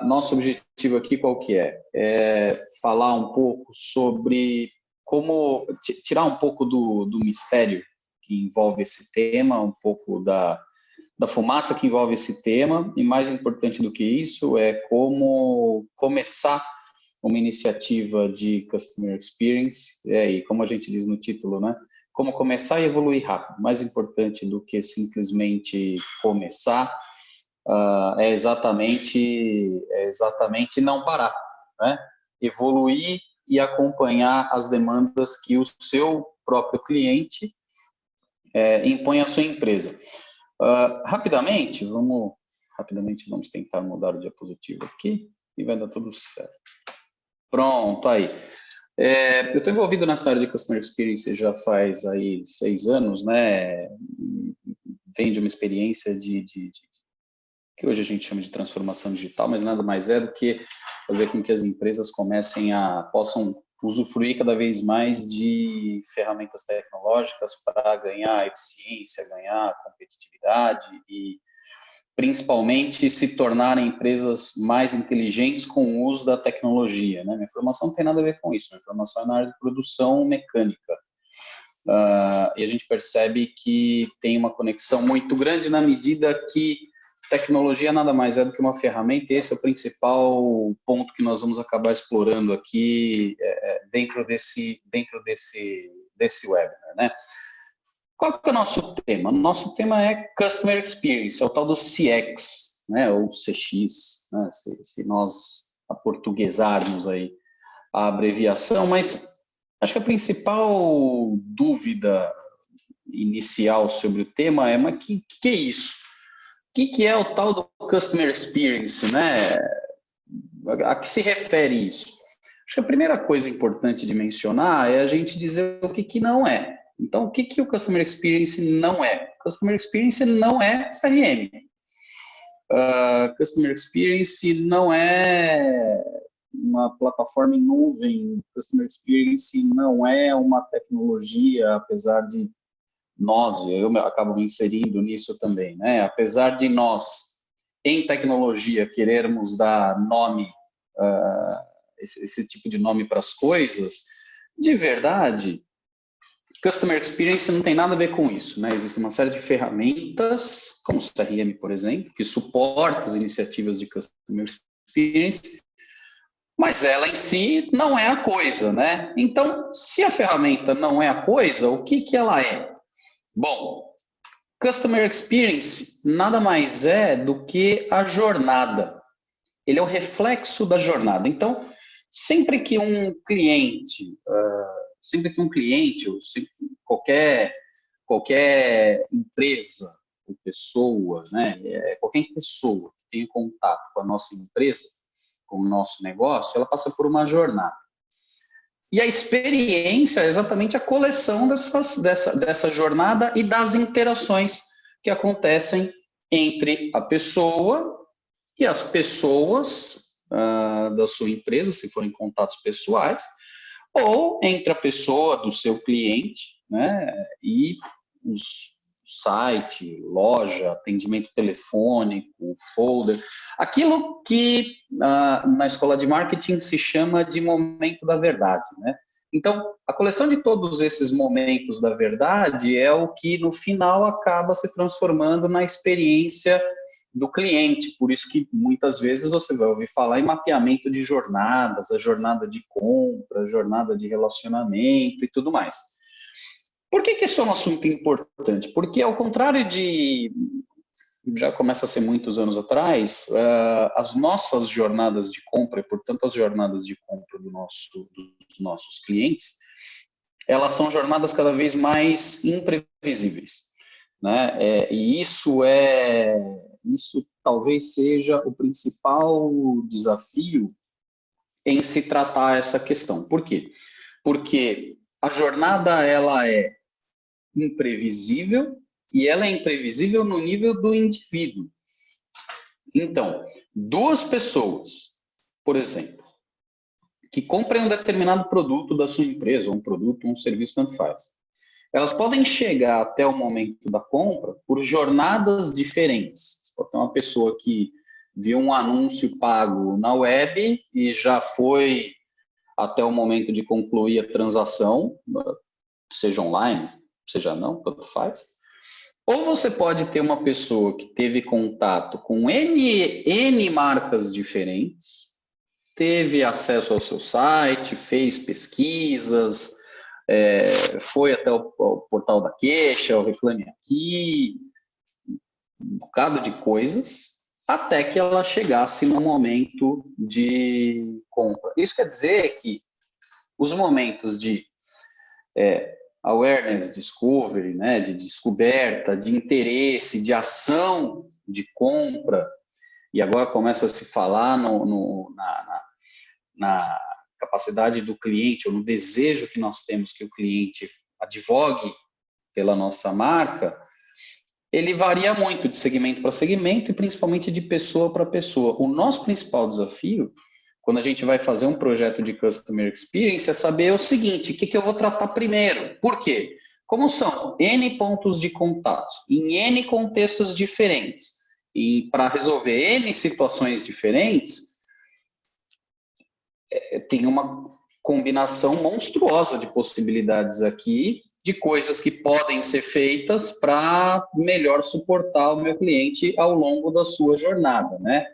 Nosso objetivo aqui qual que é? É falar um pouco sobre como tirar um pouco do mistério que envolve esse tema, um pouco da fumaça que envolve esse tema, e mais importante do que isso é como começar uma iniciativa de Customer Experience, e como a gente diz no título, né? Como começar e evoluir rápido. Mais importante do que simplesmente começar, é exatamente não parar, né? Evoluir e acompanhar as demandas que o seu próprio cliente impõe à sua empresa. Rapidamente vamos tentar mudar o diapositivo aqui e vai dar tudo certo. Pronto, aí. Eu estou envolvido nessa área de Customer Experience já faz aí 6 anos, né? Vem de uma experiência que hoje a gente chama de transformação digital, mas nada mais é do que fazer com que as empresas possam usufruir cada vez mais de ferramentas tecnológicas para ganhar eficiência, ganhar competitividade e principalmente se tornarem empresas mais inteligentes com o uso da tecnologia, né? Minha formação não tem nada a ver com isso, minha formação é na área de produção mecânica. E a gente percebe que tem uma conexão muito grande na medida que tecnologia nada mais é do que uma ferramenta, e esse é o principal ponto que nós vamos acabar explorando aqui dentro desse webinar, né? Qual que é o nosso tema? Nosso tema é Customer Experience, é o tal do CX, né, ou CX, né, se nós aportuguesarmos aí a abreviação, mas acho que a principal dúvida inicial sobre o tema é, mas que é isso? O que é o tal do Customer Experience, né? A que se refere isso? Acho que a primeira coisa importante de mencionar é a gente dizer o que não é. Então, o que o Customer Experience não é? Customer Experience não é CRM. Customer Experience não é uma plataforma em nuvem. Customer Experience não é uma tecnologia, apesar de eu acabo me inserindo nisso também, né? Apesar de nós, em tecnologia, querermos dar nome, esse tipo de nome para as coisas, de verdade, Customer Experience não tem nada a ver com isso, né? Existe uma série de ferramentas, como o CRM, por exemplo, que suporta as iniciativas de Customer Experience, mas ela em si não é a coisa, né? Então, se a ferramenta não é a coisa, o que ela é? Bom, Customer Experience nada mais é do que a jornada. Ele é o reflexo da jornada. Então, sempre que um cliente, ou qualquer empresa ou pessoa, né, qualquer pessoa que tenha contato com a nossa empresa, com o nosso negócio, ela passa por uma jornada. E a experiência é exatamente a coleção dessa jornada e das interações que acontecem entre a pessoa e as pessoas da sua empresa, se forem contatos pessoais, ou entre a pessoa do seu cliente, né, e os site, loja, atendimento telefônico, folder, aquilo que na escola de marketing se chama de momento da verdade, né? Então, a coleção de todos esses momentos da verdade é o que, no final, acaba se transformando na experiência do cliente. Por isso que, muitas vezes, você vai ouvir falar em mapeamento de jornadas, a jornada de compra, a jornada de relacionamento e tudo mais. Por que isso é um assunto importante? Porque, ao contrário de já começa a ser muitos anos atrás, as nossas jornadas de compra, e portanto as jornadas de compra dos nossos clientes, elas são jornadas cada vez mais imprevisíveis, né? E isso talvez seja o principal desafio em se tratar essa questão. Por quê? Porque a jornada ela é imprevisível, e ela é imprevisível no nível do indivíduo. Então, duas pessoas, por exemplo, que comprem um determinado produto da sua empresa, ou um produto, um serviço, tanto faz, elas podem chegar até o momento da compra por jornadas diferentes. Pode ter uma pessoa que viu um anúncio pago na web e já foi até o momento de concluir a transação, seja online, seja não, tanto faz. Ou você pode ter uma pessoa que teve contato com N marcas diferentes, teve acesso ao seu site, fez pesquisas, foi até o portal da queixa, o Reclame Aqui, um bocado de coisas, até que ela chegasse no momento de compra. Isso quer dizer que os momentos de awareness, discovery, né, de descoberta, de interesse, de ação de compra, e agora começa a se falar na capacidade do cliente, ou no desejo que nós temos que o cliente advogue pela nossa marca, ele varia muito de segmento para segmento e principalmente de pessoa para pessoa. O nosso principal desafio, quando a gente vai fazer um projeto de Customer Experience, é saber o seguinte, o que eu vou tratar primeiro? Por quê? Como são N pontos de contato, em N contextos diferentes, e para resolver N situações diferentes, tem uma combinação monstruosa de possibilidades aqui, de coisas que podem ser feitas para melhor suportar o meu cliente ao longo da sua jornada, né?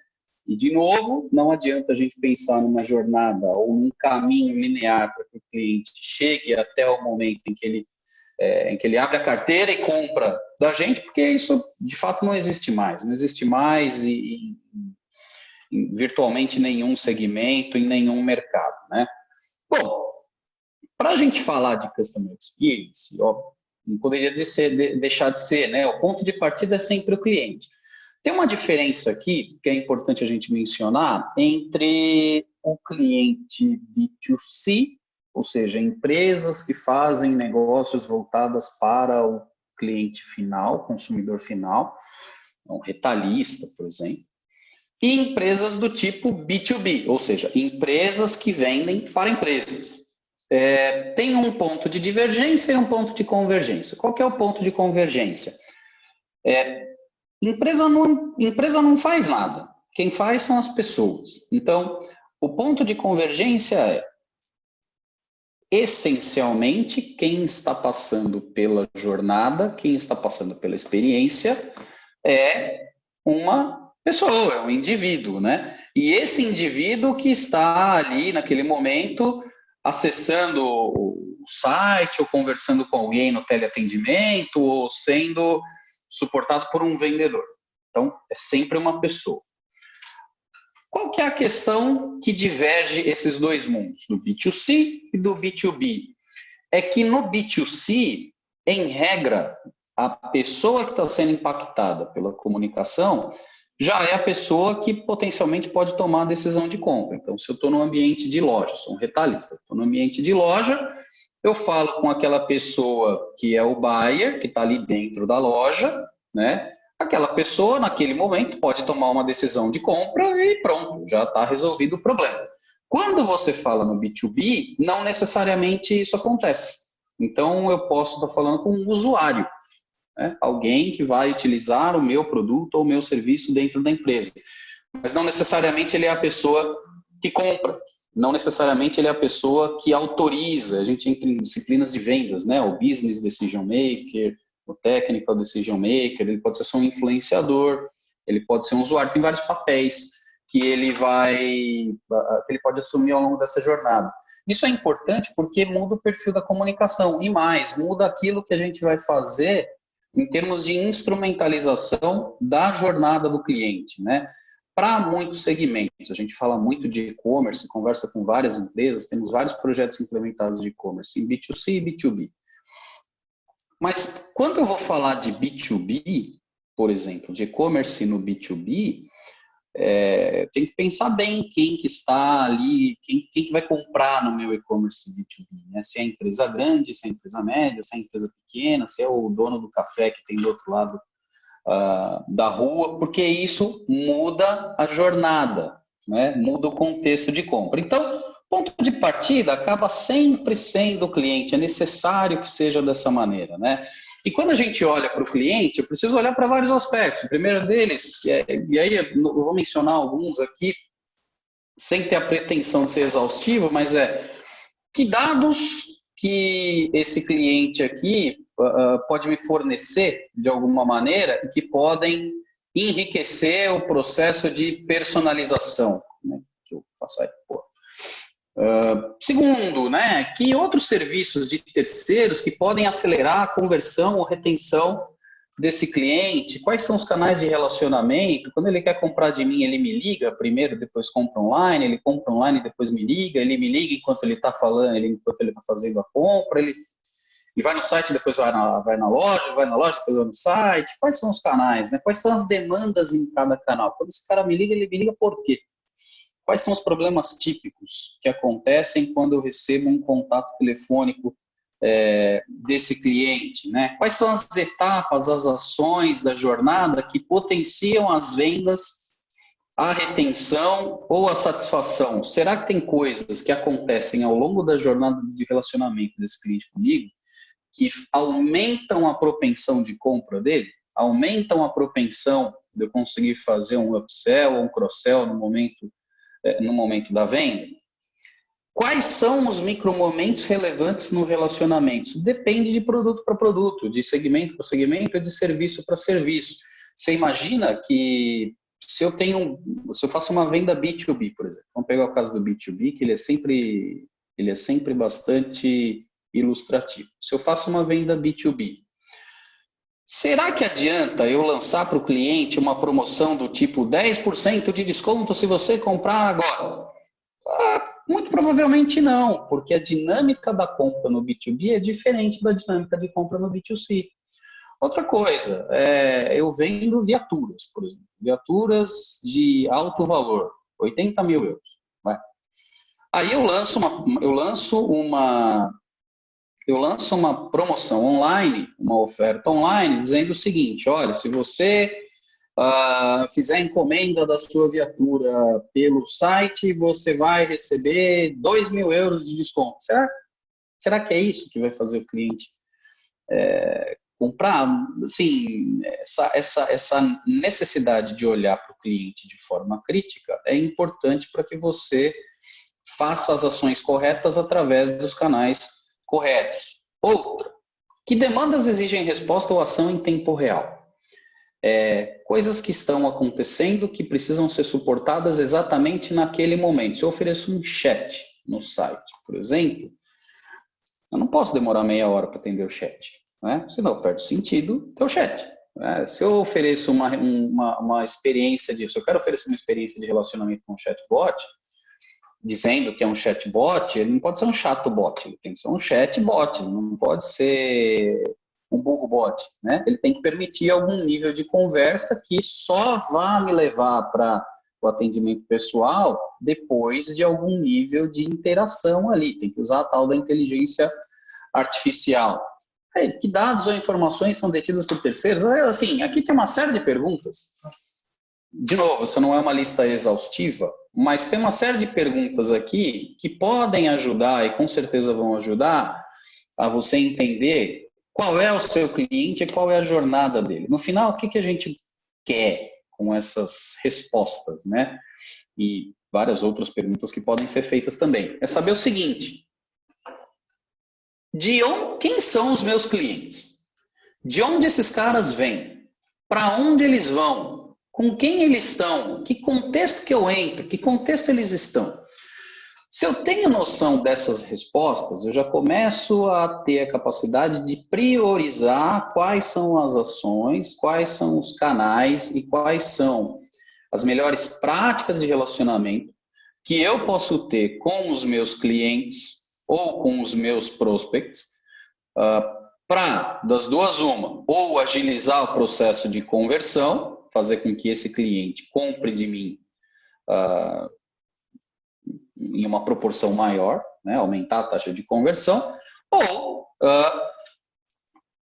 E, de novo, não adianta a gente pensar numa jornada ou num caminho linear para que o cliente chegue até o momento em que ele abre a carteira e compra da gente, porque isso, de fato, não existe mais. Não existe mais em virtualmente nenhum segmento, em nenhum mercado, né? Bom, para a gente falar de Customer Experience, não poderia deixar de ser, né? O ponto de partida é sempre o cliente. Tem uma diferença aqui, que é importante a gente mencionar, entre o cliente B2C, ou seja, empresas que fazem negócios voltadas para o cliente final, consumidor final, um retalhista, por exemplo, e empresas do tipo B2B, ou seja, empresas que vendem para empresas. Tem um ponto de divergência e um ponto de convergência. Qual que é o ponto de convergência? Empresa não faz nada. Quem faz são as pessoas. Então, o ponto de convergência é, essencialmente, quem está passando pela jornada, quem está passando pela experiência, é uma pessoa, é um indivíduo, né? E esse indivíduo que está ali, naquele momento, acessando o site, ou conversando com alguém no teleatendimento, ou sendo suportado por um vendedor. Então, é sempre uma pessoa. Qual que é a questão que diverge esses dois mundos, do B2C e do B2B? É que no B2C, em regra, a pessoa que está sendo impactada pela comunicação já é a pessoa que potencialmente pode tomar a decisão de compra. Então, se eu estou no ambiente de loja, sou um retalhista, estou no ambiente de loja, eu falo com aquela pessoa que é o buyer, que está ali dentro da loja, né? Aquela pessoa, naquele momento, pode tomar uma decisão de compra e pronto, já está resolvido o problema. Quando você fala no B2B, não necessariamente isso acontece. Então, eu posso estar falando com um usuário, né? Alguém que vai utilizar o meu produto ou o meu serviço dentro da empresa. Mas não necessariamente ele é a pessoa que compra. Não necessariamente ele é a pessoa que autoriza. A gente entra em disciplinas de vendas, né? O Business Decision Maker, o Technical Decision Maker, ele pode ser só um influenciador, ele pode ser um usuário, tem vários papéis que ele pode assumir ao longo dessa jornada. Isso é importante porque muda o perfil da comunicação e mais, muda aquilo que a gente vai fazer em termos de instrumentalização da jornada do cliente, né? Para muitos segmentos, a gente fala muito de e-commerce, conversa com várias empresas, temos vários projetos implementados de e-commerce em B2C e B2B. Mas quando eu vou falar de B2B, por exemplo, de e-commerce no B2B, tem que pensar bem quem que está ali, quem que vai comprar no meu e-commerce B2B, né? Se é empresa grande, se é empresa média, se é empresa pequena, se é o dono do café que tem do outro lado da rua, porque isso muda a jornada, né? Muda o contexto de compra. Então, ponto de partida acaba sempre sendo o cliente, é necessário que seja dessa maneira, né? E quando a gente olha para o cliente, eu preciso olhar para vários aspectos. O primeiro deles, e aí eu vou mencionar alguns aqui, sem ter a pretensão de ser exaustivo, mas que dados que esse cliente aqui pode me fornecer de alguma maneira e que podem enriquecer o processo de personalização, né, que eu faço aí, pô. Segundo, né, que outros serviços de terceiros que podem acelerar a conversão ou retenção desse cliente, quais são os canais de relacionamento, quando ele quer comprar de mim, ele me liga primeiro, depois compra online, ele compra online, depois me liga, ele me liga enquanto ele está falando, enquanto ele está fazendo a compra, ele vai no site, depois vai na loja, depois vai no site, quais são os canais, né? Quais são as demandas em cada canal? Quando esse cara me liga, ele me liga por quê? Quais são os problemas típicos que acontecem quando eu recebo um contato telefônico desse cliente, né? Quais são as etapas, as ações da jornada que potenciam as vendas, a retenção ou a satisfação? Será que tem coisas que acontecem ao longo da jornada de relacionamento desse cliente comigo que aumentam a propensão de compra dele? Aumentam a propensão de eu conseguir fazer um upsell ou um cross-sell no momento da venda? Quais são os micromomentos relevantes no relacionamento? Isso depende de produto para produto, de segmento para segmento, de serviço para serviço. Você imagina que se eu faço uma venda B2B, por exemplo, vamos pegar o caso do B2B, que ele é sempre bastante ilustrativo. Se eu faço uma venda B2B, será que adianta eu lançar para o cliente uma promoção do tipo 10% de desconto se você comprar agora? Muito provavelmente não, porque a dinâmica da compra no B2B é diferente da dinâmica de compra no B2C. Outra coisa, eu vendo viaturas, por exemplo, viaturas de alto valor, 80 mil euros. Vai. Aí eu lanço uma promoção online, uma oferta online, dizendo o seguinte: olha, se você fizer a encomenda da sua viatura pelo site, você vai receber 2 mil euros de desconto. Será que é isso que vai fazer o cliente comprar? Assim, essa necessidade de olhar para o cliente de forma crítica é importante para que você faça as ações corretas através dos canais corretos. Outra, que demandas exigem resposta ou ação em tempo real? Coisas que estão acontecendo que precisam ser suportadas exatamente naquele momento. Se eu ofereço um chat no site, por exemplo, eu não posso demorar meia hora para atender o chat, né? Senão perde sentido ter o chat. Se eu ofereço uma experiência se eu quero oferecer uma experiência de relacionamento com um chatbot, dizendo que é um chatbot, ele não pode ser um chatbot, ele tem que ser um chatbot, não pode ser um burro bot, né? Ele tem que permitir algum nível de conversa que só vá me levar para o atendimento pessoal depois de algum nível de interação ali. Tem que usar a tal da inteligência artificial. Que dados ou informações são detidas por terceiros? Assim, aqui tem uma série de perguntas. De novo, essa não é uma lista exaustiva, mas tem uma série de perguntas aqui que podem ajudar e com certeza vão ajudar a você entender qual é o seu cliente e qual é a jornada dele. No final, o que a gente quer com essas respostas, né? E várias outras perguntas que podem ser feitas também. É saber o seguinte: quem são os meus clientes? De onde esses caras vêm? Para onde eles vão? Com quem eles estão? Que contexto que eu entro? Que contexto eles estão? Se eu tenho noção dessas respostas, eu já começo a ter a capacidade de priorizar quais são as ações, quais são os canais e quais são as melhores práticas de relacionamento que eu posso ter com os meus clientes ou com os meus prospects, para, das duas, uma, ou agilizar o processo de conversão, fazer com que esse cliente compre de mim em uma proporção maior, né, aumentar a taxa de conversão, ou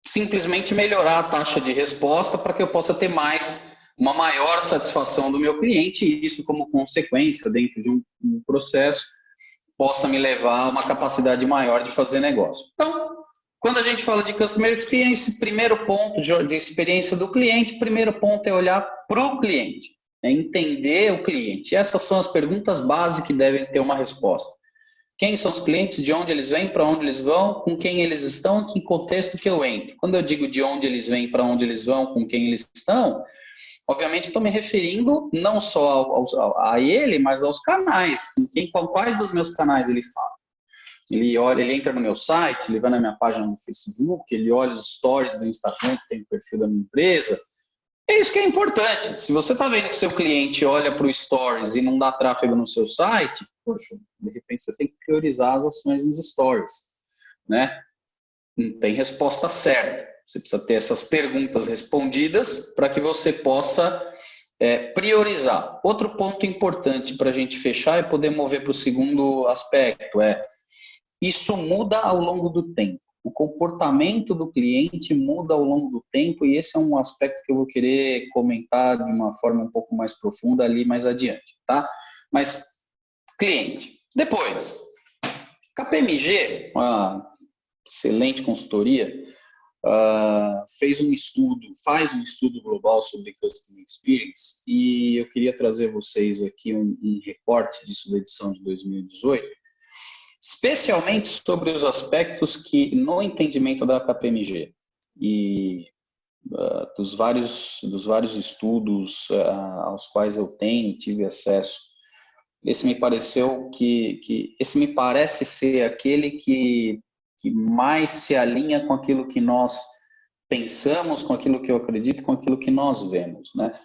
simplesmente melhorar a taxa de resposta para que eu possa ter uma maior satisfação do meu cliente, e isso, como consequência, dentro de um processo, possa me levar a uma capacidade maior de fazer negócio. Então, Quando a gente fala de Customer Experience, primeiro ponto de experiência do cliente, primeiro ponto é olhar para o cliente, é entender o cliente. E essas são as perguntas básicas que devem ter uma resposta. Quem são os clientes, de onde eles vêm, para onde eles vão, com quem eles estão, em que contexto que eu entro. Quando eu digo de onde eles vêm, para onde eles vão, com quem eles estão, obviamente estou me referindo não só a ele, mas aos canais. Com quais dos meus canais ele fala. Ele olha, ele entra no meu site, ele vai na minha página no Facebook, ele olha os stories do Instagram, que tem o perfil da minha empresa. É isso que é importante. Se você está vendo que seu cliente olha para o stories e não dá tráfego no seu site, poxa, de repente você tem que priorizar as ações nos stories, né? Não tem resposta certa. Você precisa ter essas perguntas respondidas para que você possa priorizar. Outro ponto importante para a gente fechar e poder mover para o segundo aspecto isso muda ao longo do tempo. O comportamento do cliente muda ao longo do tempo e esse é um aspecto que eu vou querer comentar de uma forma um pouco mais profunda ali mais adiante, tá? Mas, cliente. Depois, KPMG, uma excelente consultoria, faz um estudo global sobre Customer Experience e eu queria trazer vocês aqui um recorte disso da edição de 2018, especialmente sobre os aspectos que, no entendimento da KPMG e dos vários estudos aos quais eu tive acesso, esse me parece ser aquele que mais se alinha com aquilo que nós pensamos, com aquilo que eu acredito, com aquilo que nós vemos, né?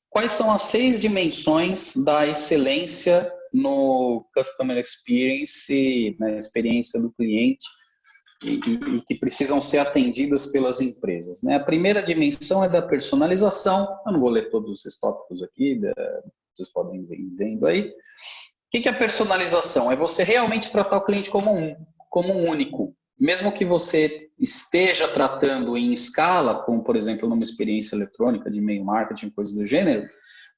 Quais são as 6 dimensões da excelência no Customer Experience, na experiência do cliente e que precisam ser atendidas pelas empresas, né? A primeira dimensão é da personalização. Eu não vou ler todos esses tópicos aqui, vocês podem ir vendo aí. O que é a personalização? É você realmente tratar o cliente como um único. Mesmo que você esteja tratando em escala, como, por exemplo, numa experiência eletrônica de e-mail marketing, coisa do gênero,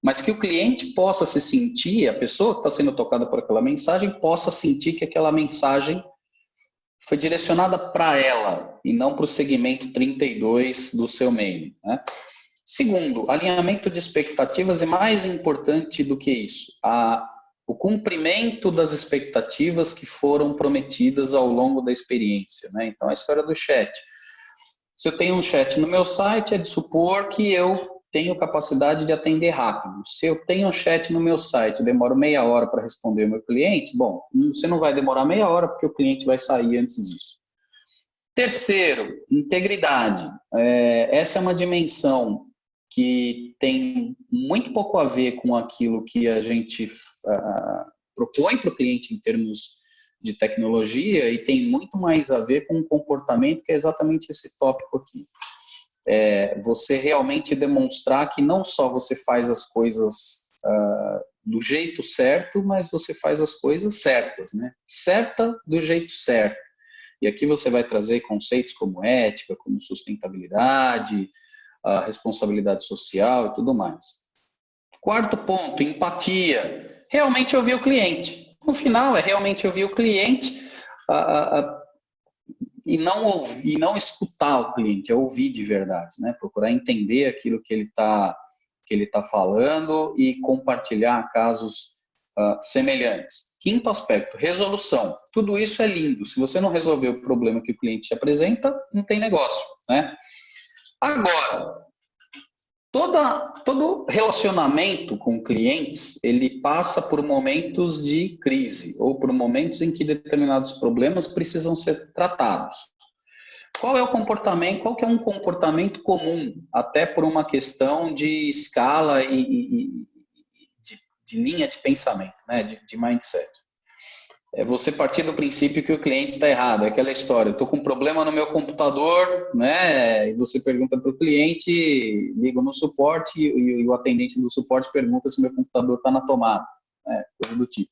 mas que o cliente possa se sentir, a pessoa que está sendo tocada por aquela mensagem, possa sentir que aquela mensagem foi direcionada para ela e não para o segmento 32 do seu e-mail, né? Segundo, alinhamento de expectativas e mais importante do que isso, o cumprimento das expectativas que foram prometidas ao longo da experiência, né? Então, a história do chat. Se eu tenho um chat no meu site, é de supor que eu tenho capacidade de atender rápido. Se eu tenho um chat no meu site, eu demoro meia hora para responder o meu cliente, bom, você não vai demorar meia hora porque o cliente vai sair antes disso. Terceiro, integridade. Essa é uma dimensão que tem muito pouco a ver com aquilo que a gente propõe para o cliente em termos de tecnologia e tem muito mais a ver com o comportamento, que é exatamente esse tópico aqui. Você realmente demonstrar que não só você faz as coisas do jeito certo, mas você faz as coisas certas, né? Certa do jeito certo. E aqui você vai trazer conceitos como ética, como sustentabilidade, a responsabilidade social e tudo mais. Quarto ponto, empatia. Realmente ouvir o cliente. No final, é realmente ouvir o cliente e não escutar o cliente, é ouvir de verdade, né? Procurar entender aquilo que ele tá falando e compartilhar casos semelhantes. Quinto aspecto, resolução. Tudo isso é lindo. Se você não resolver o problema que o cliente te apresenta, não tem negócio, né? Agora, todo relacionamento com clientes, ele passa por momentos de crise ou por momentos em que determinados problemas precisam ser tratados. Qual é o comportamento? Qual que é um comportamento comum, até por uma questão de escala e de linha de pensamento, né? de mindset? É você partir do princípio que o cliente está errado, é aquela história, eu estou com um problema no meu computador, né? E você pergunta para o cliente, liga no suporte e o atendente do suporte pergunta se o meu computador está na tomada, né? Coisa do tipo.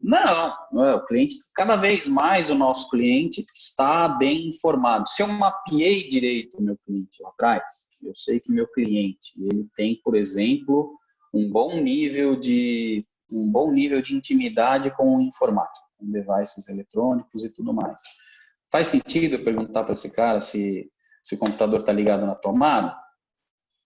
Não, o cliente, cada vez mais o nosso cliente está bem informado. Se eu mapeei direito o meu cliente lá atrás, eu sei que meu cliente, ele tem, por exemplo, um bom nível de intimidade com o informático, com devices eletrônicos e tudo mais. Faz sentido eu perguntar para esse cara se o computador está ligado na tomada?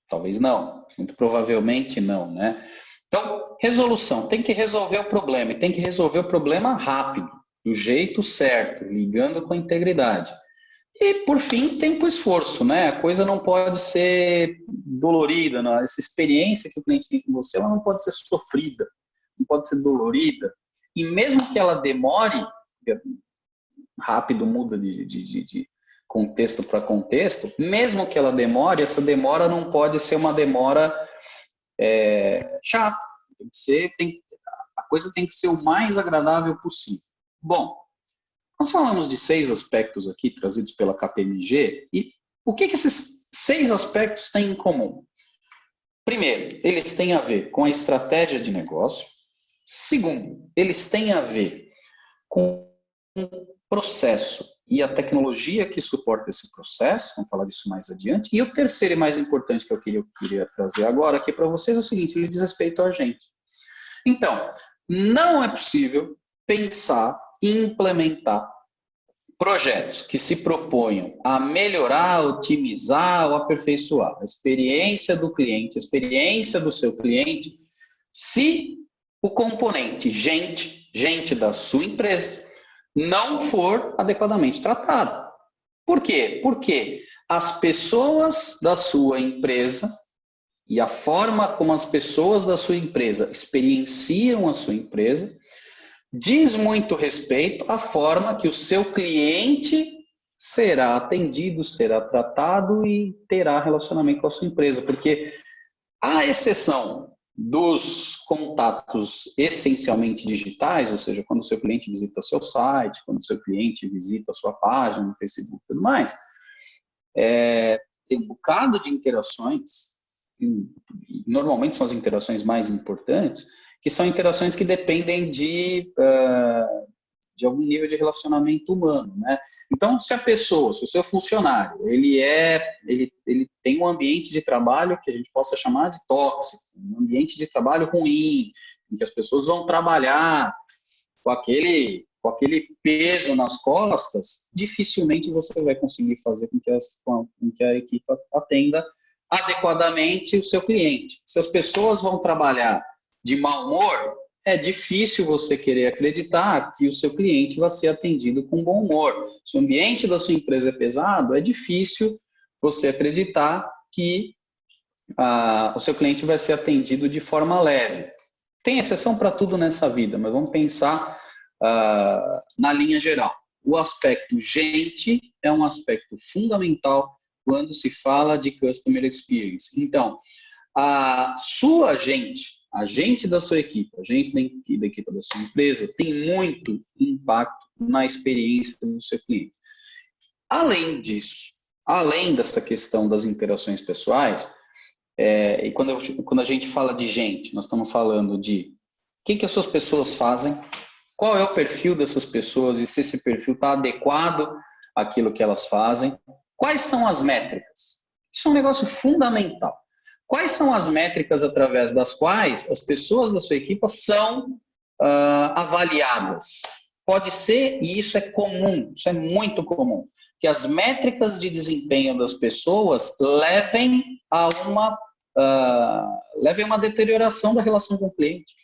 Talvez não, muito provavelmente não, né? Então, resolução, tem que resolver o problema, e tem que resolver o problema rápido, do jeito certo, ligando com integridade. E, por fim, tempo e esforço, né? A coisa não pode ser dolorida, não. Essa experiência que o cliente tem com você, ela não pode ser sofrida, não pode ser dolorida. E mesmo que ela demore, rápido muda de contexto para contexto, mesmo que ela demore, essa demora não pode ser uma demora chata. A coisa tem que ser o mais agradável possível. Bom, nós falamos de 6 aspectos aqui trazidos pela KPMG e o que esses 6 aspectos têm em comum? Primeiro, eles têm a ver com a estratégia de negócio. Segundo, eles têm a ver com o processo e a tecnologia que suporta esse processo. Vamos falar disso mais adiante. E o terceiro e mais importante que eu queria trazer agora aqui para vocês é o seguinte, ele diz respeito a gente. Então, não é possível pensar e implementar projetos que se proponham a melhorar, otimizar ou aperfeiçoar a experiência do cliente, a experiência do seu cliente, se o componente gente da sua empresa, não for adequadamente tratado. Por quê? Porque as pessoas da sua empresa e a forma como as pessoas da sua empresa experienciam a sua empresa diz muito respeito à forma que o seu cliente será atendido, será tratado e terá relacionamento com a sua empresa. Porque, à exceção dos contatos essencialmente digitais, ou seja, quando o seu cliente visita o seu site, quando o seu cliente visita a sua página no Facebook e tudo mais, tem um bocado de interações, normalmente são as interações mais importantes, que são interações que dependem de algum nível de relacionamento humano, né? Então, se o seu funcionário, ele tem um ambiente de trabalho que a gente possa chamar de tóxico, um ambiente de trabalho ruim, em que as pessoas vão trabalhar com aquele peso nas costas, dificilmente você vai conseguir fazer com que a equipe atenda adequadamente o seu cliente. Se as pessoas vão trabalhar de mau humor, é difícil você querer acreditar que o seu cliente vai ser atendido com bom humor. Se o ambiente da sua empresa é pesado, é difícil você acreditar que o seu cliente vai ser atendido de forma leve. Tem exceção para tudo nessa vida, mas vamos pensar na linha geral. O aspecto gente é um aspecto fundamental quando se fala de Customer Experience. Então, a sua gente da sua equipe, a gente da equipe da sua empresa, tem muito impacto na experiência do seu cliente. Além disso, além dessa questão das interações pessoais, e quando a gente fala de gente, nós estamos falando de o que as suas pessoas fazem, qual é o perfil dessas pessoas e se esse perfil está adequado àquilo que elas fazem, quais são as métricas. Isso é um negócio fundamental. Quais são as métricas através das quais as pessoas da sua equipe são avaliadas? Pode ser, e isso é comum, isso é muito comum, que as métricas de desempenho das pessoas levem a uma deterioração da relação com o cliente,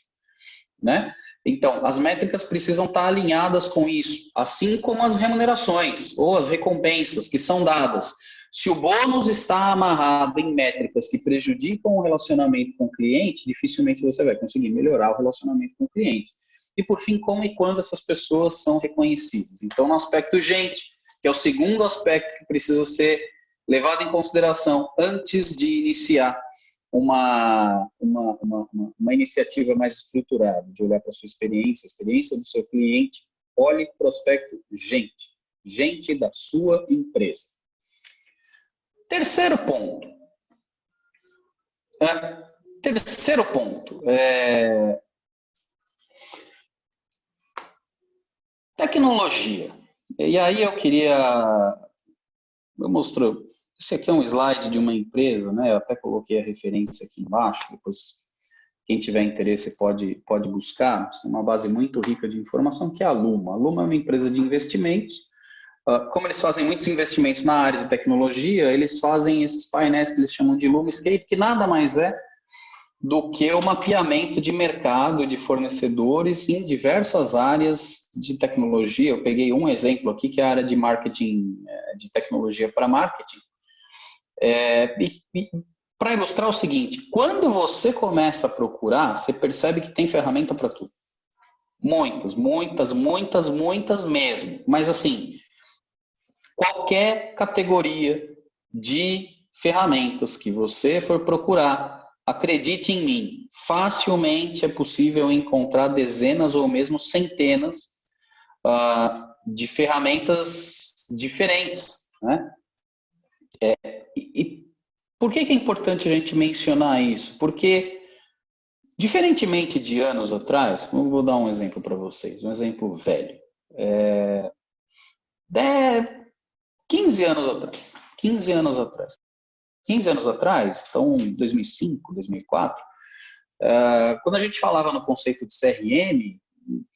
né? Então, as métricas precisam estar alinhadas com isso, assim como as remunerações ou as recompensas que são dadas. Se o bônus está amarrado em métricas que prejudicam o relacionamento com o cliente, dificilmente você vai conseguir melhorar o relacionamento com o cliente. E, por fim, como e quando essas pessoas são reconhecidas. Então, no aspecto gente, que é o segundo aspecto que precisa ser levado em consideração antes de iniciar uma iniciativa mais estruturada, de olhar para a sua experiência, a experiência do seu cliente, olhe para o aspecto gente da sua empresa. Terceiro ponto. Tecnologia. E aí eu mostro, esse aqui é um slide de uma empresa, né? Eu até coloquei a referência aqui embaixo, depois quem tiver interesse pode buscar. É uma base muito rica de informação que é a Luma. A Luma é uma empresa de investimentos como eles fazem muitos investimentos na área de tecnologia, eles fazem esses painéis que eles chamam de Lumescape, que nada mais é do que o mapeamento de mercado de fornecedores em diversas áreas de tecnologia. Eu peguei um exemplo aqui, que é a área de marketing, de tecnologia para marketing. Para ilustrar o seguinte, quando você começa a procurar, você percebe que tem ferramenta para tudo. Muitas, muitas, muitas, muitas mesmo. Mas assim, qualquer categoria de ferramentas que você for procurar, acredite em mim, facilmente é possível encontrar dezenas ou mesmo centenas de ferramentas diferentes, né? E por que é importante a gente mencionar isso? Porque, diferentemente de anos atrás, eu vou dar um exemplo para vocês, um exemplo velho. 15 anos atrás. 15 anos atrás, então 2005, 2004, quando a gente falava no conceito de CRM,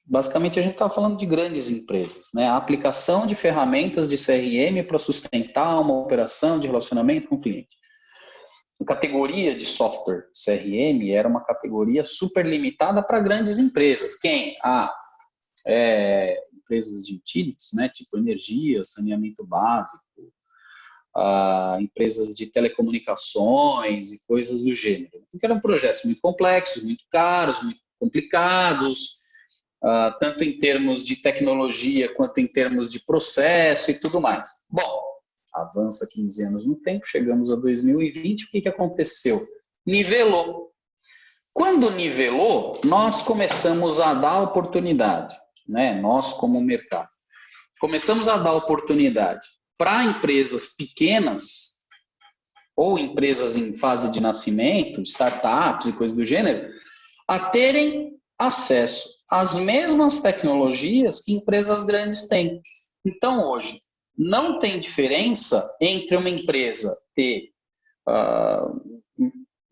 basicamente a gente estava falando de grandes empresas, né? A aplicação de ferramentas de CRM para sustentar uma operação de relacionamento com o cliente. A categoria de software CRM era uma categoria super limitada para grandes empresas. Quem? Empresas de utilities, né? Tipo energia, saneamento básico, empresas de telecomunicações e coisas do gênero. Porque eram projetos muito complexos, muito caros, muito complicados, tanto em termos de tecnologia quanto em termos de processo e tudo mais. Bom, avança 15 anos no tempo, chegamos a 2020, o que aconteceu? Nivelou. Quando nivelou, nós começamos a dar oportunidade, né? Nós como mercado. Começamos a dar oportunidade para empresas pequenas ou empresas em fase de nascimento, startups e coisas do gênero, a terem acesso às mesmas tecnologias que empresas grandes têm. Então, hoje, não tem diferença entre uma empresa ter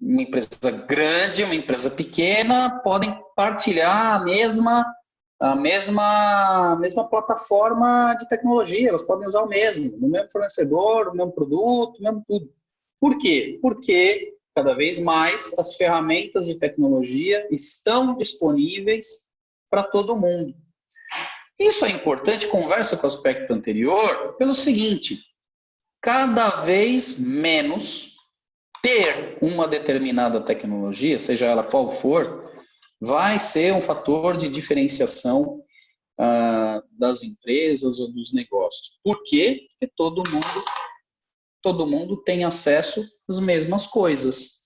uma empresa grande e uma empresa pequena, podem partilhar a mesma plataforma de tecnologia, elas podem usar o mesmo fornecedor, o mesmo produto, o mesmo tudo. Por quê? Porque cada vez mais as ferramentas de tecnologia estão disponíveis para todo mundo. Isso é importante, conversa com o aspecto anterior, pelo seguinte, cada vez menos ter uma determinada tecnologia, seja ela qual for, vai ser um fator de diferenciação das empresas ou dos negócios. Por quê? Porque todo mundo tem acesso às mesmas coisas,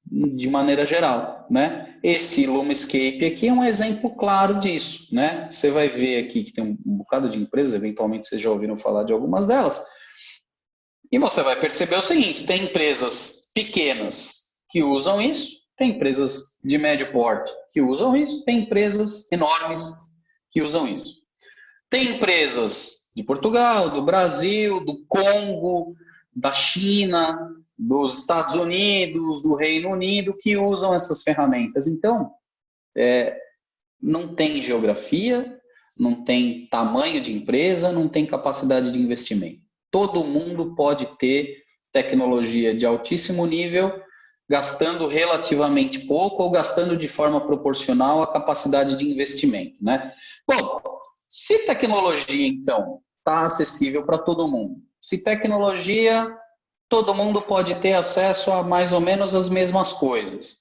de maneira geral, né? Esse Lumescape aqui é um exemplo claro disso, né? Você vai ver aqui que tem um bocado de empresas, eventualmente vocês já ouviram falar de algumas delas, e você vai perceber o seguinte, tem empresas pequenas que usam isso, tem empresas de médio porte que usam isso, tem empresas enormes que usam isso. Tem empresas de Portugal, do Brasil, do Congo, da China, dos Estados Unidos, do Reino Unido, que usam essas ferramentas. Então, não tem geografia, não tem tamanho de empresa, não tem capacidade de investimento. Todo mundo pode ter tecnologia de altíssimo nível, gastando relativamente pouco ou gastando de forma proporcional à capacidade de investimento, né? Bom, se tecnologia, então, está acessível para todo mundo, se tecnologia, todo mundo pode ter acesso a mais ou menos as mesmas coisas.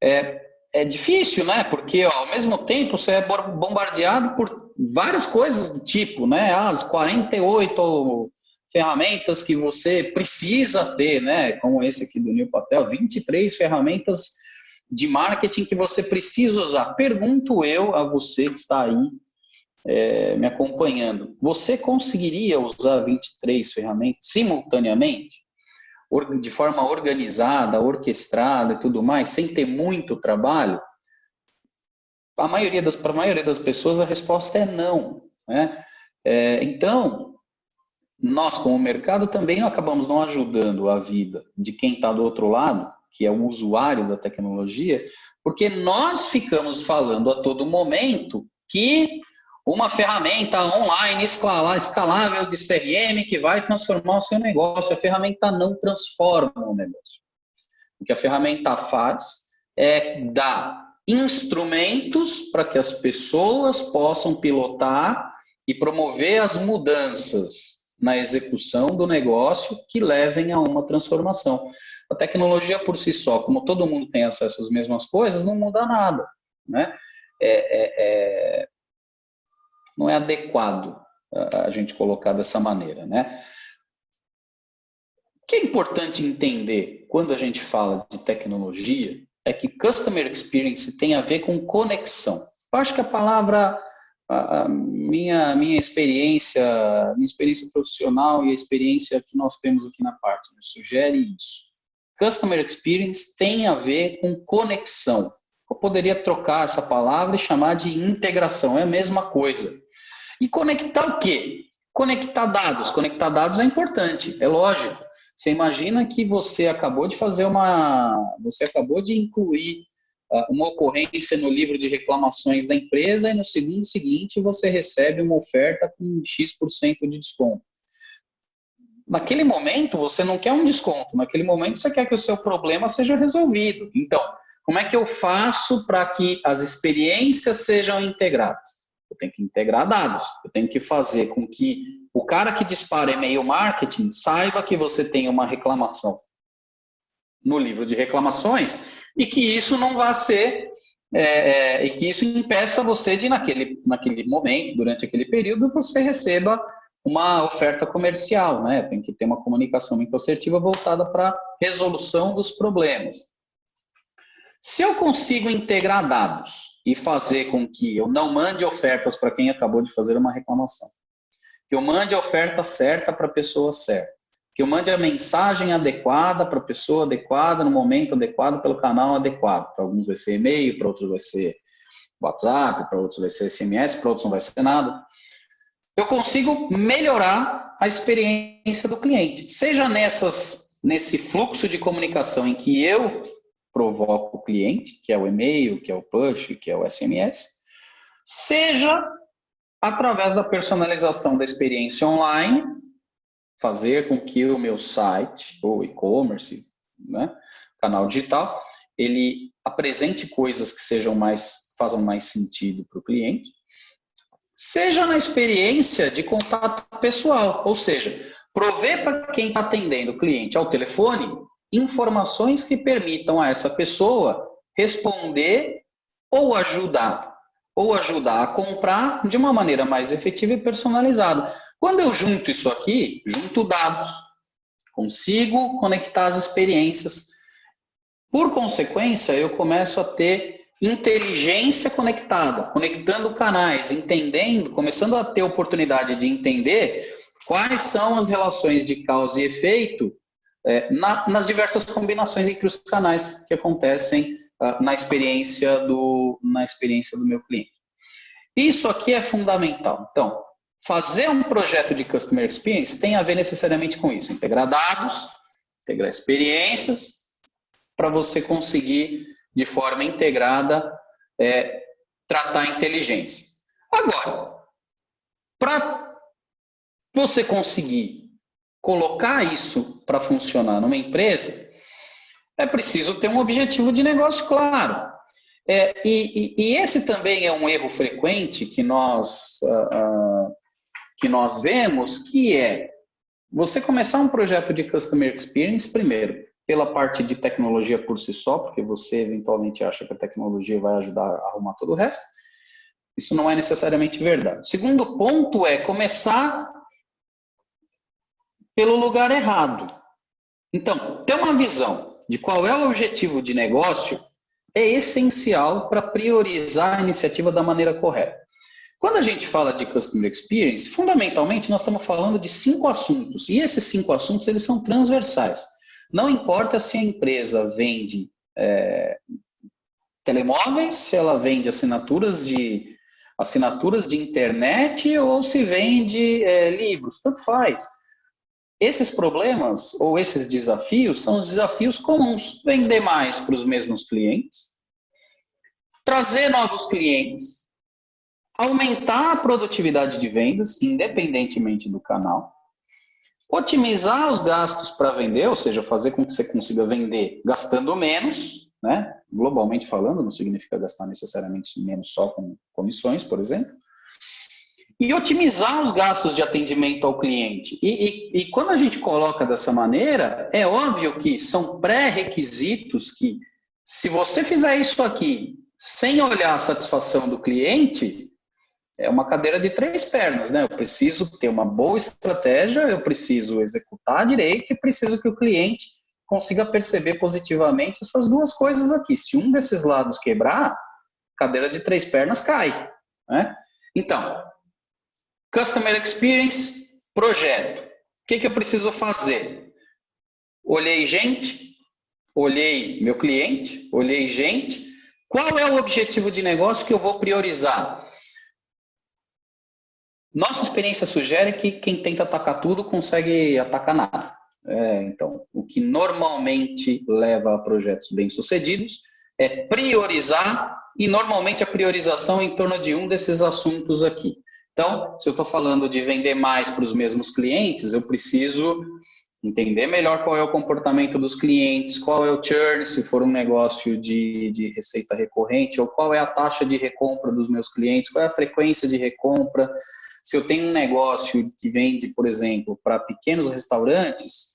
É difícil, né? Porque ao mesmo tempo você é bombardeado por várias coisas do tipo, né? As 48 ferramentas que você precisa ter, né? Como esse aqui do Neil Patel, 23 ferramentas de marketing que você precisa usar. Pergunto eu a você que está aí me acompanhando, você conseguiria usar 23 ferramentas simultaneamente? De forma organizada, orquestrada e tudo mais, sem ter muito trabalho? Para a maioria das pessoas a resposta é não, né? Então, nós como mercado também acabamos não ajudando a vida de quem está do outro lado, que é o usuário da tecnologia, porque nós ficamos falando a todo momento que uma ferramenta online escalável de CRM que vai transformar o seu negócio. A ferramenta não transforma o negócio. O que a ferramenta faz é dar instrumentos para que as pessoas possam pilotar e promover as mudanças na execução do negócio que levem a uma transformação. A tecnologia por si só, como todo mundo tem acesso às mesmas coisas, não muda nada, né? Não é adequado a gente colocar dessa maneira, né? O que é importante entender quando a gente fala de tecnologia é que Customer Experience tem a ver com conexão. Eu acho que a palavra, minha experiência profissional e a experiência que nós temos aqui na parte nos sugere isso. Customer Experience tem a ver com conexão. Eu poderia trocar essa palavra e chamar de integração, é a mesma coisa. E conectar o quê? Conectar dados. Conectar dados é importante, é lógico. Você imagina que você acabou de incluir uma ocorrência no livro de reclamações da empresa e no segundo seguinte você recebe uma oferta com X% de desconto. Naquele momento você não quer um desconto, naquele momento você quer que o seu problema seja resolvido. Então, como é que eu faço para que as experiências sejam integradas? Eu tenho que integrar dados, eu tenho que fazer com que o cara que dispara e-mail marketing saiba que você tem uma reclamação no livro de reclamações e que isso não vai ser, e que isso impeça você de, naquele momento, durante aquele período, você receba uma oferta comercial, né? Tem que ter uma comunicação muito assertiva voltada para a resolução dos problemas. Se eu consigo integrar dados e fazer com que eu não mande ofertas para quem acabou de fazer uma reclamação, que eu mande a oferta certa para a pessoa certa, que eu mande a mensagem adequada para a pessoa adequada, no momento adequado, pelo canal adequado. Para alguns vai ser e-mail, para outros vai ser WhatsApp, para outros vai ser SMS, para outros não vai ser nada. Eu consigo melhorar a experiência do cliente, seja nesse fluxo de comunicação em que eu provoco o cliente, que é o e-mail, que é o push, que é o SMS, seja através da personalização da experiência online, fazer com que o meu site, ou e-commerce, né, canal digital, ele apresente coisas que façam mais sentido para o cliente, seja na experiência de contato pessoal, ou seja, prover para quem está atendendo o cliente ao telefone informações que permitam a essa pessoa responder ou ajudar a comprar de uma maneira mais efetiva e personalizada. Quando eu junto isso aqui, junto dados, consigo conectar as experiências. Por consequência, eu começo a ter inteligência conectada, conectando canais, começando a ter oportunidade de entender quais são as relações de causa e efeito nas diversas combinações entre os canais que acontecem na experiência do meu cliente. Isso aqui é fundamental. Então, fazer um projeto de Customer Experience tem a ver necessariamente com isso. Integrar dados, integrar experiências, para você conseguir, de forma integrada, tratar a inteligência. Agora, para você conseguir colocar isso para funcionar numa empresa, é preciso ter um objetivo de negócio claro. E esse também é um erro frequente que nós vemos, que é você começar um projeto de Customer Experience, primeiro, pela parte de tecnologia por si só, porque você eventualmente acha que a tecnologia vai ajudar a arrumar todo o resto. Isso não é necessariamente verdade. O segundo ponto é começar pelo lugar errado. Então, ter uma visão de qual é o objetivo de negócio é essencial para priorizar a iniciativa da maneira correta. Quando a gente fala de Customer Experience, fundamentalmente nós estamos falando de 5 assuntos, e esses 5 assuntos eles são transversais. Não importa se a empresa vende telemóveis, se ela vende assinaturas de internet ou se vende livros, tanto faz. Esses problemas ou esses desafios são os desafios comuns. Vender mais para os mesmos clientes, trazer novos clientes, aumentar a produtividade de vendas, independentemente do canal, otimizar os gastos para vender, ou seja, fazer com que você consiga vender gastando menos, né? Globalmente falando, não significa gastar necessariamente menos só com comissões, por exemplo, e otimizar os gastos de atendimento ao cliente. E quando a gente coloca dessa maneira, é óbvio que são pré-requisitos que, se você fizer isso aqui sem olhar a satisfação do cliente, é uma cadeira de 3 pernas, né? Eu preciso ter uma boa estratégia, eu preciso executar direito e preciso que o cliente consiga perceber positivamente essas 2 coisas aqui. Se um desses lados quebrar, cadeira de 3 pernas cai, né? Então, Customer Experience, projeto. O que eu preciso fazer? Olhei gente, olhei meu cliente, olhei gente. Qual é o objetivo de negócio que eu vou priorizar? Nossa experiência sugere que quem tenta atacar tudo consegue atacar nada. Então, o que normalmente leva a projetos bem-sucedidos é priorizar, e normalmente a priorização é em torno de um desses assuntos aqui. Então, se eu estou falando de vender mais para os mesmos clientes, eu preciso entender melhor qual é o comportamento dos clientes, qual é o churn, se for um negócio de receita recorrente, ou qual é a taxa de recompra dos meus clientes, qual é a frequência de recompra. Se eu tenho um negócio que vende, por exemplo, para pequenos restaurantes,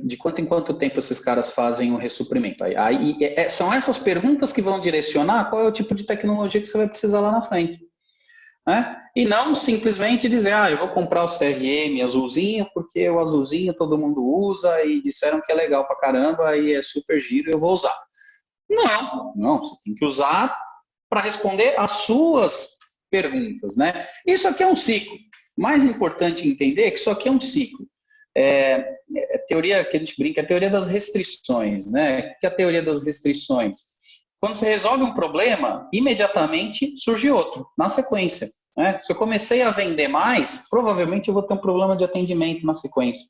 de quanto em quanto tempo esses caras fazem o ressuprimento? São essas perguntas que vão direcionar qual é o tipo de tecnologia que você vai precisar lá na frente. Né? E não simplesmente dizer, eu vou comprar o CRM azulzinho, porque o azulzinho todo mundo usa e disseram que é legal pra caramba e é super giro e eu vou usar. Não, você tem que usar para responder às suas perguntas, né? Isso aqui é um ciclo. Mais importante entender é que isso aqui é um ciclo. A teoria que a gente brinca é a teoria das restrições, né? O que é a teoria das restrições? Quando você resolve um problema, imediatamente surge outro, na sequência. Né? Se eu comecei a vender mais, provavelmente eu vou ter um problema de atendimento na sequência.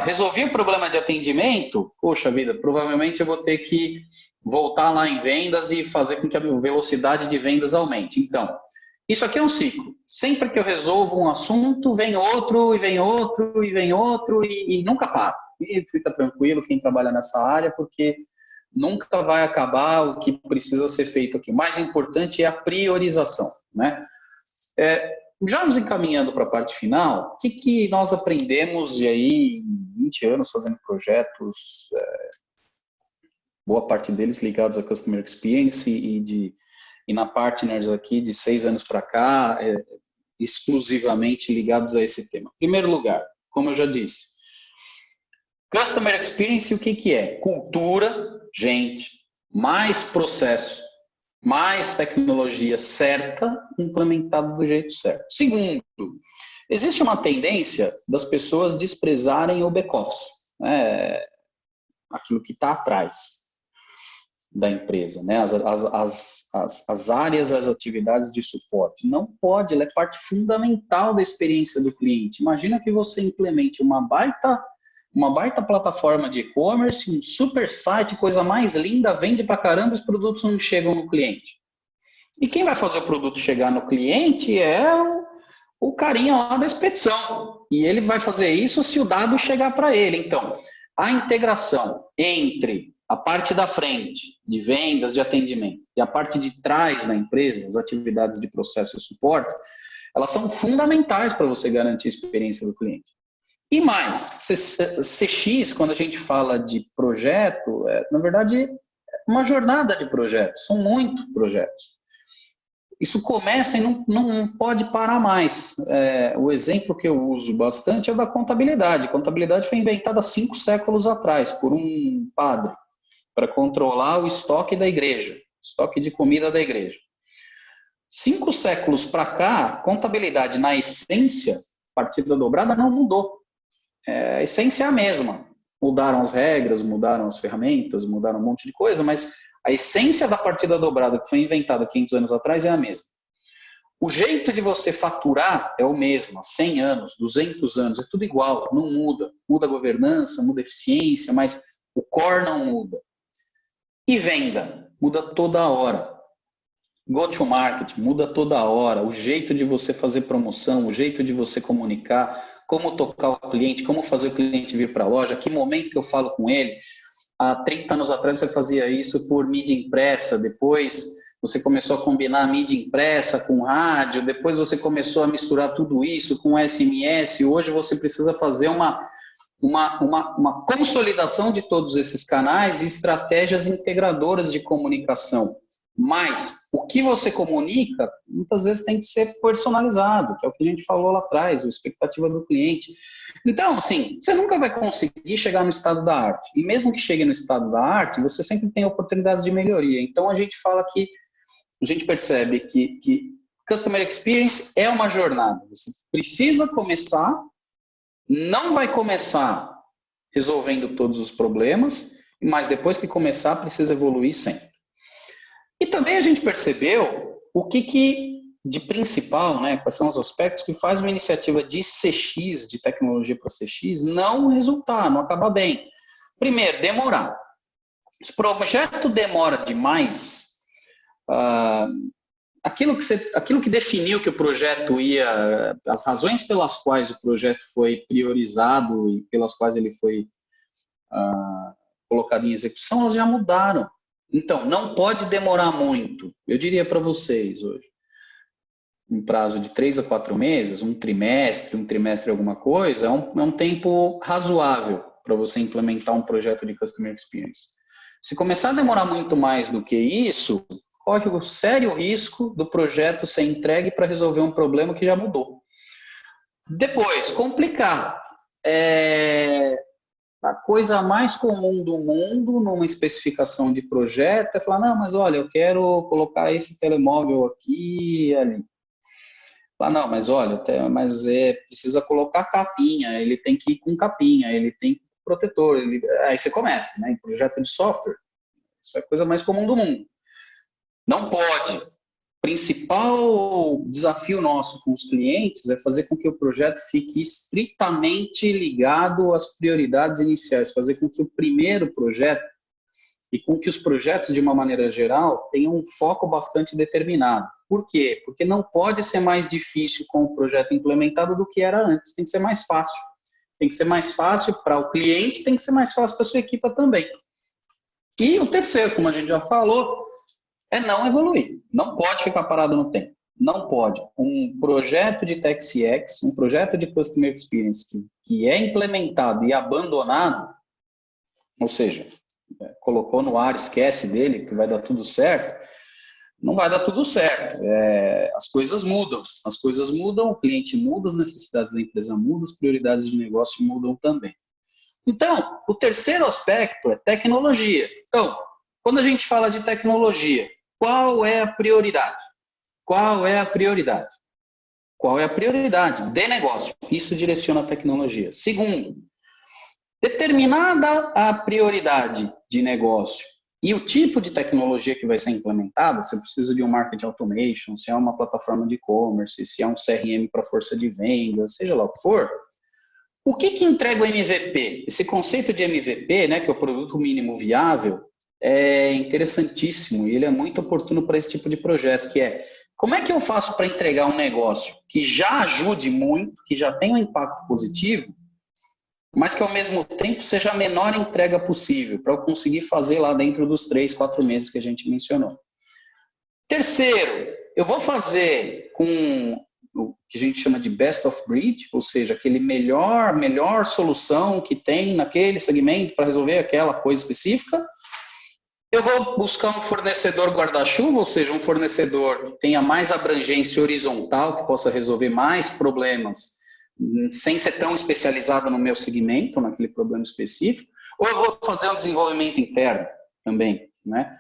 Resolvi o problema de atendimento, poxa vida, provavelmente eu vou ter que voltar lá em vendas e fazer com que a velocidade de vendas aumente. Então, isso aqui é um ciclo. Sempre que eu resolvo um assunto, vem outro, e vem outro, e vem outro, e nunca para. E fica tranquilo quem trabalha nessa área, porque nunca vai acabar o que precisa ser feito aqui. O mais importante é a priorização, né? Já nos encaminhando para a parte final, o que nós aprendemos e aí em 20 anos fazendo projetos, boa parte deles ligados a Customer Experience e na Partners aqui de 6 anos para cá, exclusivamente ligados a esse tema. Em primeiro lugar, como eu já disse, Customer Experience, o que é? Cultura, gente, mais processo, mais tecnologia certa, implementada do jeito certo. Segundo, existe uma tendência das pessoas desprezarem o back-office, né? Aquilo que está atrás da empresa, né? As áreas, as atividades de suporte. Não pode, ela é parte fundamental da experiência do cliente. Imagina que você implemente uma baita plataforma de e-commerce, um super site, coisa mais linda, vende pra caramba, os produtos não chegam no cliente. E quem vai fazer o produto chegar no cliente é o carinha lá da expedição. E ele vai fazer isso se o dado chegar para ele. Então, a integração entre a parte da frente, de vendas, de atendimento, e a parte de trás da empresa, as atividades de processo e suporte, elas são fundamentais para você garantir a experiência do cliente. E mais, CX, quando a gente fala de projeto, na verdade, é uma jornada de projetos, são muitos projetos. Isso começa e não pode parar mais. O exemplo que eu uso bastante é o da contabilidade. A contabilidade foi inventada 5 séculos atrás por um padre, para controlar o estoque da igreja, estoque de comida da igreja. 5 séculos para cá, contabilidade na essência, partida dobrada, não mudou. A essência é a mesma. Mudaram as regras, mudaram as ferramentas, mudaram um monte de coisa, mas a essência da partida dobrada que foi inventada 500 anos atrás é a mesma. O jeito de você faturar é o mesmo, há 100 anos, 200 anos, é tudo igual, não muda. Muda a governança, muda a eficiência, mas o core não muda. E venda, muda toda hora. Go-to-market muda toda hora, o jeito de você fazer promoção, o jeito de você comunicar, como tocar o cliente, como fazer o cliente vir para a loja, que momento que eu falo com ele. Há 30 anos atrás você fazia isso por mídia impressa, depois você começou a combinar mídia impressa com rádio, depois você começou a misturar tudo isso com SMS, hoje você precisa fazer uma consolidação de todos esses canais e estratégias integradoras de comunicação. Mas o que você comunica, muitas vezes tem que ser personalizado, que é o que a gente falou lá atrás, a expectativa do cliente. Então, assim, você nunca vai conseguir chegar no estado da arte. E mesmo que chegue no estado da arte, você sempre tem oportunidades de melhoria. Então, a gente fala que, a gente percebe que Customer Experience é uma jornada. Você precisa começar, não vai começar resolvendo todos os problemas, mas depois que começar, precisa evoluir sempre. E também a gente percebeu o que de principal, né, quais são os aspectos que faz uma iniciativa de CX, de tecnologia para CX, não resultar, não acabar bem. Primeiro, demorar. Se o projeto demora demais, aquilo que definiu que o projeto ia, as razões pelas quais o projeto foi priorizado e pelas quais ele foi colocado em execução, elas já mudaram. Então, não pode demorar muito. Eu diria para vocês hoje, um prazo de 3 a 4 meses, um trimestre alguma coisa, é um tempo razoável para você implementar um projeto de Customer Experience. Se começar a demorar muito mais do que isso, corre o sério risco do projeto ser entregue para resolver um problema que já mudou. Depois, complicar. A coisa mais comum do mundo numa especificação de projeto é falar, não, mas olha, eu quero colocar esse telemóvel aqui e ali. Falar, não, mas olha, precisa colocar capinha, ele tem que ir com capinha, ele tem protetor. Aí você começa, né? Em projeto de software, isso é a coisa mais comum do mundo. Não pode. O principal desafio nosso com os clientes é fazer com que o projeto fique estritamente ligado às prioridades iniciais, fazer com que o primeiro projeto e com que os projetos, de uma maneira geral, tenham um foco bastante determinado. Por quê? Porque não pode ser mais difícil com o projeto implementado do que era antes, tem que ser mais fácil. Tem que ser mais fácil para o cliente, tem que ser mais fácil para a sua equipe também. E o terceiro, como a gente já falou, é não evoluir. Não pode ficar parado no tempo. Não pode. Um projeto de Tech CX, um projeto de Customer Experience que é implementado e abandonado, ou seja, colocou no ar, esquece dele, que vai dar tudo certo, não vai dar tudo certo. As coisas mudam. As coisas mudam, o cliente muda, as necessidades da empresa mudam, as prioridades de negócio mudam também. Então, o terceiro aspecto é tecnologia. Então, quando a gente fala de tecnologia, qual é a prioridade? Qual é a prioridade? Qual é a prioridade de negócio? Isso direciona a tecnologia. Segundo, determinada a prioridade de negócio e o tipo de tecnologia que vai ser implementada, se precisa de um marketing automation, se é uma plataforma de e-commerce, se é um CRM para força de venda, seja lá o que for, o que entrega o MVP? Esse conceito de MVP, né, que é o produto mínimo viável, é interessantíssimo e ele é muito oportuno para esse tipo de projeto, que é como é que eu faço para entregar um negócio que já ajude muito, que já tenha um impacto positivo, mas que ao mesmo tempo seja a menor entrega possível, para eu conseguir fazer lá dentro dos 3, 4 meses que a gente mencionou. Terceiro, eu vou fazer com o que a gente chama de best of breed, ou seja, aquele melhor solução que tem naquele segmento para resolver aquela coisa específica. Eu vou buscar um fornecedor guarda-chuva, ou seja, um fornecedor que tenha mais abrangência horizontal, que possa resolver mais problemas, sem ser tão especializado no meu segmento, naquele problema específico. Ou eu vou fazer um desenvolvimento interno também, né?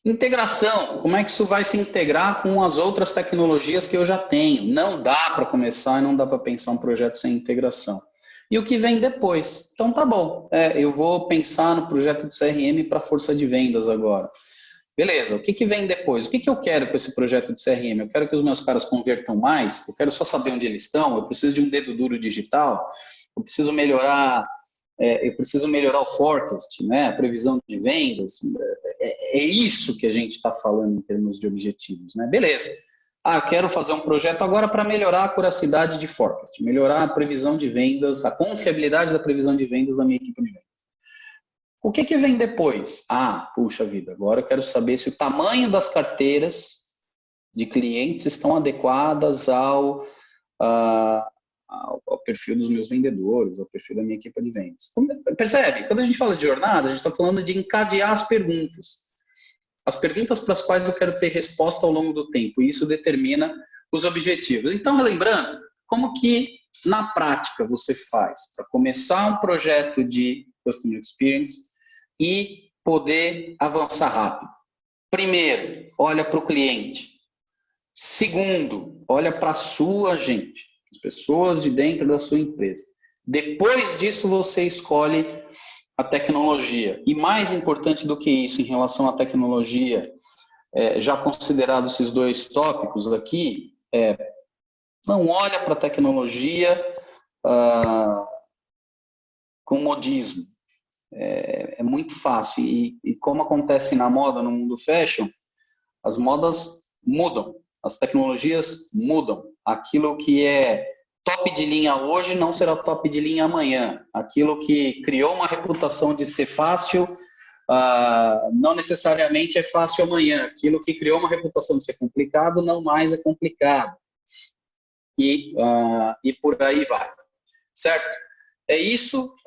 Integração, como é que isso vai se integrar com as outras tecnologias que eu já tenho? Não dá para começar, não dá para pensar um projeto sem integração. E o que vem depois? Então tá bom, eu vou pensar no projeto de CRM para força de vendas agora. Beleza, o que vem depois? O que eu quero com esse projeto de CRM? Eu quero que os meus caras convertam mais? Eu quero só saber onde eles estão? Eu preciso de um dedo duro digital? Eu preciso melhorar o forecast, né? A previsão de vendas? é isso que a gente está falando em termos de objetivos, né? Beleza. Ah, eu quero fazer um projeto agora para melhorar a acuracidade de forecast, melhorar a previsão de vendas, a confiabilidade da previsão de vendas da minha equipe de vendas. O que vem depois? Ah, puxa vida, agora eu quero saber se o tamanho das carteiras de clientes estão adequadas ao perfil dos meus vendedores, ao perfil da minha equipe de vendas. Percebe? Quando a gente fala de jornada, a gente está falando de encadear as perguntas. As perguntas para as quais eu quero ter resposta ao longo do tempo, e isso determina os objetivos. Então, relembrando, como que na prática você faz para começar um projeto de Customer Experience e poder avançar rápido? Primeiro, olha para o cliente. Segundo, olha para a sua gente, as pessoas de dentro da sua empresa. Depois disso, você escolhe a tecnologia. E mais importante do que isso, em relação à tecnologia, já considerado esses dois tópicos aqui, não olha para a tecnologia com modismo. É muito fácil. E como acontece na moda, no mundo fashion, as modas mudam, as tecnologias mudam. Aquilo que é top de linha hoje não será top de linha amanhã. Aquilo que criou uma reputação de ser fácil, não necessariamente é fácil amanhã. Aquilo que criou uma reputação de ser complicado, não mais é complicado. E por aí vai. Certo? É isso.